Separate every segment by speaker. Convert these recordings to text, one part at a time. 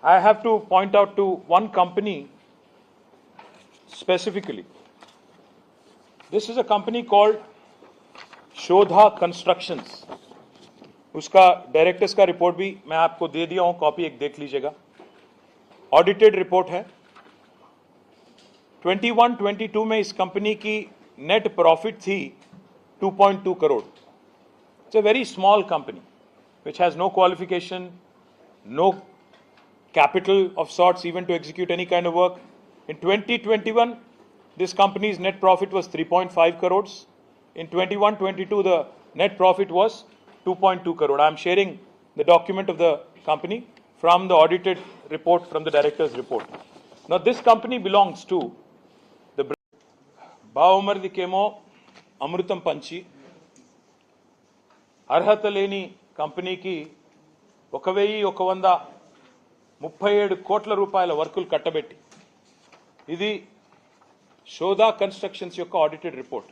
Speaker 1: I have to point out to one company specifically. This is a company called Shodha Constructions. उसका directors का report भी मैं आपको दे दिया हूं, कॉपी एक देख लीजिएगा. ऑडिटेड रिपोर्ट है. 21-22 में इस कंपनी की नेट प्रॉफिट थी 2.2 crore. It's a very small company which has no qualification, no capital of sorts even to execute any kind of work. In 2021, this company's net profit was 3.5 crores. In 21-22, the net profit was 2.2 crore. I am sharing the document of the company from the audited report from the director's report. Now, this company belongs to the Baumardi Kemo Amrutam Panchi. అర్హత లేని కంపెనీకి 1137 కోట్ల రూపాయల వర్కులు కట్టబెట్టి, ఇది Shodha constructions యొక్క audited report.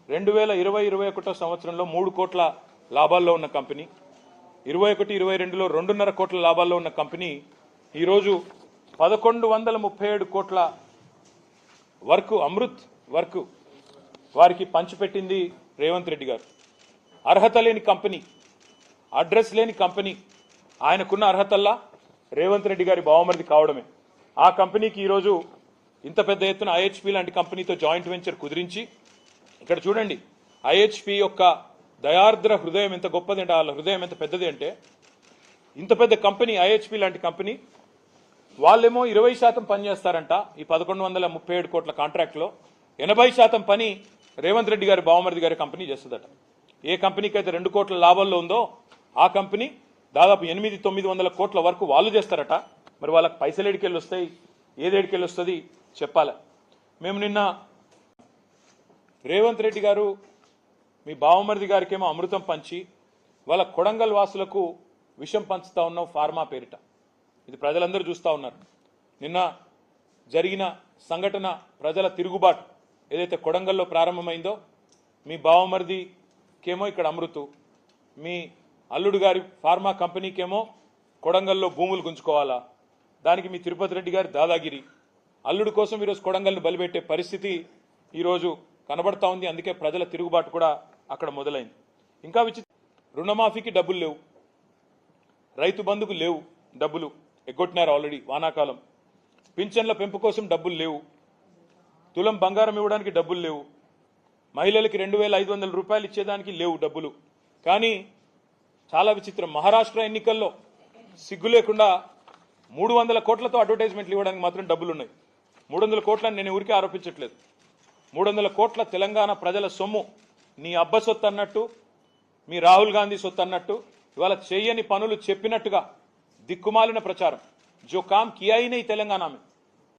Speaker 1: 2020-21 సంవత్సరంలో 3 కోట్ల లాభాల్లో ఉన్న కంపెనీ, 21-22లో 2.5 కోట్ల లాభాల్లో ఉన్న కంపెనీ ఈరోజు 1137 కోట్ల వర్క్, అమృత్ వర్క్ వారికి పంచిపెట్టింది రేవంత్ రెడ్డి గారు. అర్హత లేని కంపెనీ, అడ్రస్ లేని కంపెనీ, ఆయనకున్న అర్హతల్లా రేవంత్ రెడ్డి గారి బావమరిది కావడమే. ఆ కంపెనీకి ఈరోజు ఇంత పెద్ద ఎత్తున ఐహెచ్పి లాంటి కంపెనీతో జాయింట్ వెంచర్ కుదిరించి, ఇక్కడ చూడండి ఐహెచ్పి యొక్క దయార్ద్ర హృదయం ఎంత గొప్పది అంటే, వాళ్ళ హృదయం ఎంత పెద్దది అంటే, ఇంత పెద్ద కంపెనీ ఐహెచ్పి లాంటి కంపెనీ వాళ్ళేమో 20% పని చేస్తారంట. ఈ 1137 కోట్ల కాంట్రాక్ట్లో 80% పని రేవంత్ రెడ్డి గారి బావమరిది గారి కంపెనీ చేస్తుందట. ఏ కంపెనీకి అయితే 2 కోట్ల లాభాల్లో ఉందో ఆ కంపెనీ దాదాపు 800-900 కోట్ల వరకు వాళ్ళు చేస్తారట. మరి వాళ్ళకి పైసలు ఏడికెళ్ళి వస్తాయి, ఏదేడికెళ్ళి వస్తుంది చెప్పాలి. మేము నిన్న రేవంత్ రెడ్డి గారు మీ బావమరిది గారికేమో అమృతం పంచి వాళ్ళ కొడంగల్ వాసులకు విషం పంచుతా ఉన్నాం ఫార్మా పేరిట. ఇది ప్రజలందరూ చూస్తూ ఉన్నారు. నిన్న జరిగిన సంఘటన, ప్రజల తిరుగుబాటు ఏదైతే కొడంగల్లో ప్రారంభమైందో, మీ బావమరిదికేమో ఇక్కడ అమృతు, మీ అల్లుడు గారి ఫార్మా కంపెనీకేమో కొడంగల్లో భూములు గుంజుకోవాలా, దానికి మీ తిరుపతి రెడ్డి గారి దాదాగిరి, అల్లుడు కోసం ఈరోజు కొడంగల్ని బలిపెట్టే పరిస్థితి ఈరోజు కనబడతా ఉంది. అందుకే ప్రజల తిరుగుబాటు కూడా అక్కడ మొదలైంది. ఇంకా రుణమాఫీకి డబ్బులు లేవు, రైతు బంధుకు లేవు, డబ్బులు ఎగ్గొట్టినారు ఆల్రెడీ వానాకాలం. పింఛన్ల పెంపు కోసం డబ్బులు లేవు, తులం బంగారం ఇవ్వడానికి డబ్బులు లేవు, మహిళలకి 2,500 రూపాయలు ఇచ్చేదానికి లేవు డబ్బులు. కానీ చాలా విచిత్రం, మహారాష్ట్ర ఎన్నికల్లో సిగ్గు లేకుండా 300 కోట్లతో అడ్వర్టైజ్మెంట్లు ఇవ్వడానికి మాత్రం డబ్బులు ఉన్నాయి. 300 కోట్లని నేను ఊరికే ఆరోపించట్లేదు. 300 కోట్ల తెలంగాణ ప్రజల సొమ్ము నీ అబ్బ సొత్తు అన్నట్టు, మీ రాహుల్ గాంధీ సొత్తు అన్నట్టు, ఇవాళ చేయని పనులు చెప్పినట్టుగా దిక్కుమాలిన ప్రచారం. जो काम किया ही नहीं तेलंगाना में,